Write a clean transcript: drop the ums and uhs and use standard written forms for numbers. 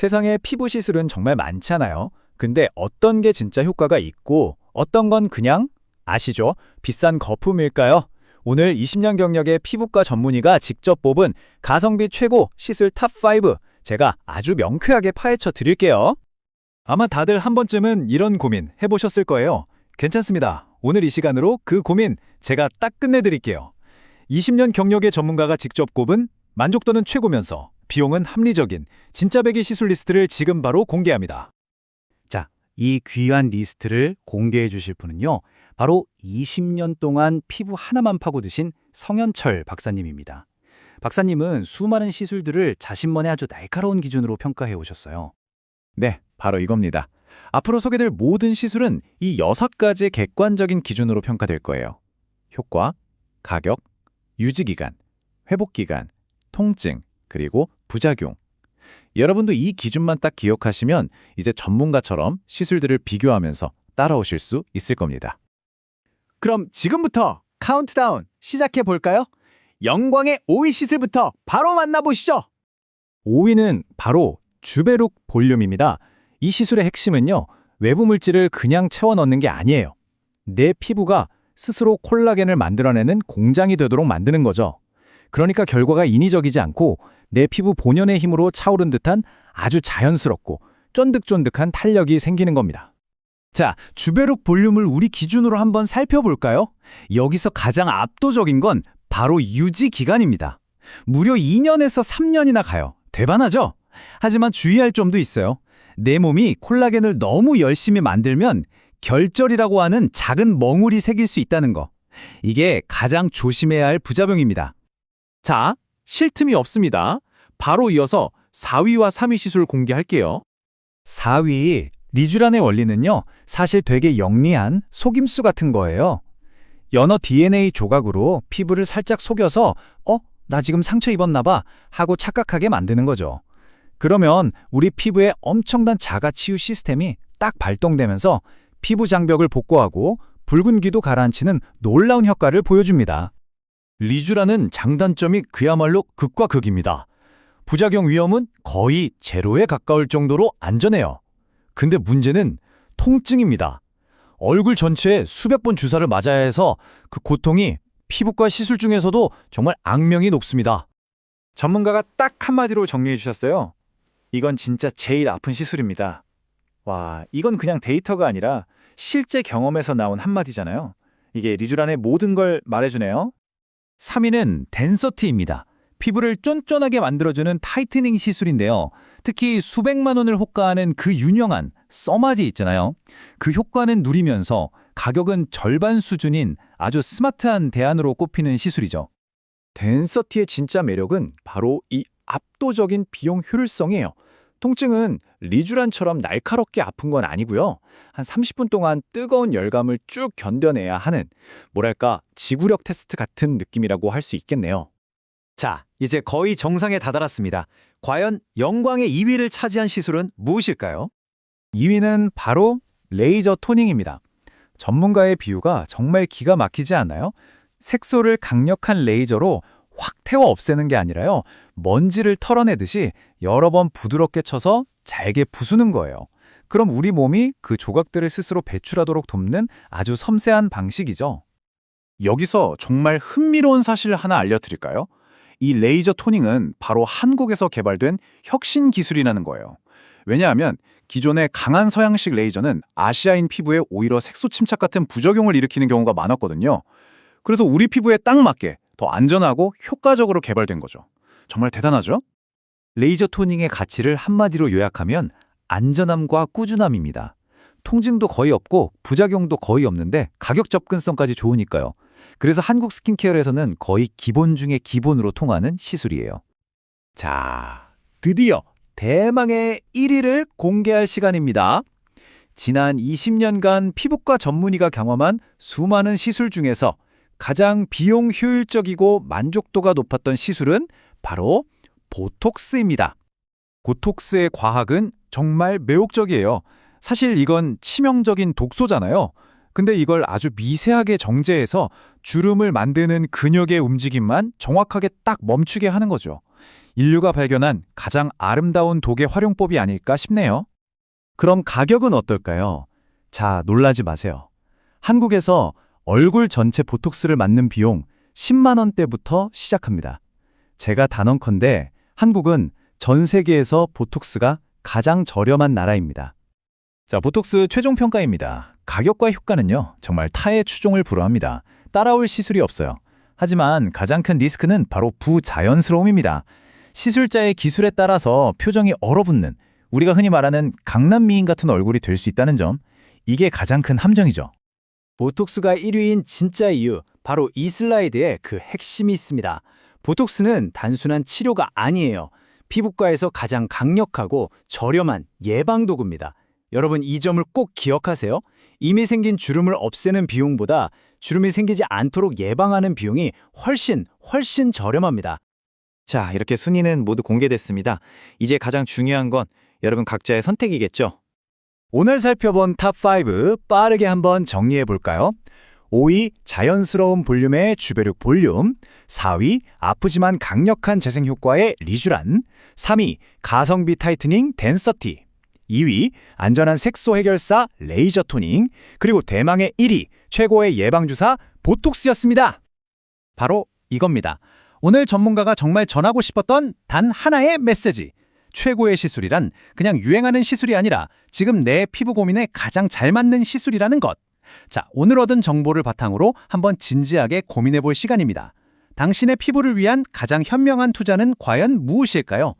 세상에 피부 시술은 정말 많잖아요. 근데 어떤 게 진짜 효과가 있고 어떤 건 그냥 아시죠? 비싼 거품일까요? 오늘 20년 경력의 피부과 전문의가 직접 뽑은 가성비 최고 시술 탑5 제가 아주 명쾌하게 파헤쳐 드릴게요. 아마 다들 한 번쯤은 이런 고민 해보셨을 거예요. 괜찮습니다. 오늘 이 시간으로 그 고민 제가 딱 끝내드릴게요. 20년 경력의 전문가가 직접 꼽은 만족도는 최고면서 비용은 합리적인 진짜 배기 시술 리스트를 지금 바로 공개합니다. 자, 이 귀한 리스트를 공개해 주실 분은요. 바로 20년 동안 피부 하나만 파고드신 성현철 박사님입니다. 박사님은 수많은 시술들을 자신만의 아주 날카로운 기준으로 평가해 오셨어요. 네, 바로 이겁니다. 앞으로 소개될 모든 시술은 이 6가지 객관적인 기준으로 평가될 거예요. 효과, 가격, 유지기간, 회복기간, 통증, 그리고 부작용. 여러분도 이 기준만 딱 기억하시면 이제 전문가처럼 시술들을 비교하면서 따라오실 수 있을 겁니다. 그럼 지금부터 카운트다운 시작해 볼까요? 영광의 5위 시술부터 바로 만나보시죠. 5위는 바로 주베룩 볼륨입니다. 이 시술의 핵심은요, 외부 물질을 그냥 채워 넣는 게 아니에요. 내 피부가 스스로 콜라겐을 만들어내는 공장이 되도록 만드는 거죠. 그러니까 결과가 인위적이지 않고 내 피부 본연의 힘으로 차오른 듯한 아주 자연스럽고 쫀득쫀득한 탄력이 생기는 겁니다. 자, 주베룩 볼륨을 우리 기준으로 한번 살펴볼까요? 여기서 가장 압도적인 건 바로 유지 기간입니다. 무려 2년에서 3년이나 가요. 대단하죠? 하지만 주의할 점도 있어요. 내 몸이 콜라겐을 너무 열심히 만들면 결절이라고 하는 작은 멍울이 생길 수 있다는 거. 이게 가장 조심해야 할 부작용입니다. 자, 쉴 틈이 없습니다. 바로 이어서 4위와 3위 시술 공개할게요. 4위, 리쥬란의 원리는요, 사실 되게 영리한 속임수 같은 거예요. 연어 DNA 조각으로 피부를 살짝 속여서 나 지금 상처 입었나 봐 하고 착각하게 만드는 거죠. 그러면 우리 피부에 엄청난 자가치유 시스템이 딱 발동되면서 피부 장벽을 복구하고 붉은기도 가라앉히는 놀라운 효과를 보여줍니다. 리쥬란은 장단점이 그야말로 극과 극입니다. 부작용 위험은 거의 제로에 가까울 정도로 안전해요. 근데 문제는 통증입니다. 얼굴 전체에 수백 번 주사를 맞아야 해서 그 고통이 피부과 시술 중에서도 정말 악명이 높습니다. 전문가가 딱 한마디로 정리해 주셨어요. 이건 진짜 제일 아픈 시술입니다. 와, 이건 그냥 데이터가 아니라 실제 경험에서 나온 한마디잖아요. 이게 리쥬란의 모든 걸 말해주네요. 3위는 덴서티입니다. 피부를 쫀쫀하게 만들어주는 타이트닝 시술인데요. 특히 수백만 원을 호가하는 그 유명한 써마지 있잖아요. 그 효과는 누리면서 가격은 절반 수준인 아주 스마트한 대안으로 꼽히는 시술이죠. 덴서티의 진짜 매력은 바로 이 압도적인 비용 효율성이에요. 통증은 리쥬란처럼 날카롭게 아픈 건 아니고요. 한 30분 동안 뜨거운 열감을 쭉 견뎌내야 하는, 뭐랄까, 지구력 테스트 같은 느낌이라고 할 수 있겠네요. 자, 이제 거의 정상에 다다랐습니다. 과연 영광의 2위를 차지한 시술은 무엇일까요? 2위는 바로 레이저 토닝입니다. 전문가의 비유가 정말 기가 막히지 않나요? 색소를 강력한 레이저로 확 태워 없애는 게 아니라요. 먼지를 털어내듯이 여러 번 부드럽게 쳐서 잘게 부수는 거예요. 그럼 우리 몸이 그 조각들을 스스로 배출하도록 돕는 아주 섬세한 방식이죠. 여기서 정말 흥미로운 사실 하나 알려드릴까요? 이 레이저 토닝은 바로 한국에서 개발된 혁신 기술이라는 거예요. 왜냐하면 기존의 강한 서양식 레이저는 아시아인 피부에 오히려 색소 침착 같은 부작용을 일으키는 경우가 많았거든요. 그래서 우리 피부에 딱 맞게 더 안전하고 효과적으로 개발된 거죠. 정말 대단하죠? 레이저 토닝의 가치를 한마디로 요약하면 안전함과 꾸준함입니다. 통증도 거의 없고 부작용도 거의 없는데 가격 접근성까지 좋으니까요. 그래서 한국 스킨케어에서는 거의 기본 중에 기본으로 통하는 시술이에요. 자, 드디어 대망의 1위를 공개할 시간입니다. 지난 20년간 피부과 전문의가 경험한 수많은 시술 중에서 가장 비용 효율적이고 만족도가 높았던 시술은 바로 보톡스입니다. 보톡스의 과학은 정말 매혹적이에요. 사실 이건 치명적인 독소잖아요. 근데 이걸 아주 미세하게 정제해서 주름을 만드는 근육의 움직임만 정확하게 딱 멈추게 하는 거죠. 인류가 발견한 가장 아름다운 독의 활용법이 아닐까 싶네요. 그럼 가격은 어떨까요? 자, 놀라지 마세요. 한국에서 얼굴 전체 보톡스를 맞는 비용 10만 원대부터 시작합니다. 제가 단언컨대 한국은 전 세계에서 보톡스가 가장 저렴한 나라입니다. 자, 보톡스 최종 평가입니다. 가격과 효과는요, 정말 타의 추종을 불허합니다. 따라올 시술이 없어요. 하지만 가장 큰 리스크는 바로 부자연스러움입니다. 시술자의 기술에 따라서 표정이 얼어붙는, 우리가 흔히 말하는 강남미인 같은 얼굴이 될 수 있다는 점, 이게 가장 큰 함정이죠. 보톡스가 1위인 진짜 이유, 바로 이 슬라이드에 그 핵심이 있습니다. 보톡스는 단순한 치료가 아니에요. 피부과에서 가장 강력하고 저렴한 예방도구입니다. 여러분, 이 점을 꼭 기억하세요. 이미 생긴 주름을 없애는 비용보다 주름이 생기지 않도록 예방하는 비용이 훨씬 저렴합니다. 자, 이렇게 순위는 모두 공개됐습니다. 이제 가장 중요한 건 여러분 각자의 선택이겠죠? 오늘 살펴본 탑5 빠르게 한번 정리해 볼까요? 5위 자연스러운 볼륨의 주베룩 볼륨, 4위 아프지만 강력한 재생 효과의 리쥬란, 3위 가성비 타이트닝 덴서티, 2위 안전한 색소 해결사 레이저 토닝, 그리고 대망의 1위 최고의 예방주사 보톡스였습니다. 바로 이겁니다. 오늘 전문가가 정말 전하고 싶었던 단 하나의 메시지. 최고의 시술이란 그냥 유행하는 시술이 아니라 지금 내 피부 고민에 가장 잘 맞는 시술이라는 것. 자, 오늘 얻은 정보를 바탕으로 한번 진지하게 고민해 볼 시간입니다. 당신의 피부를 위한 가장 현명한 투자는 과연 무엇일까요?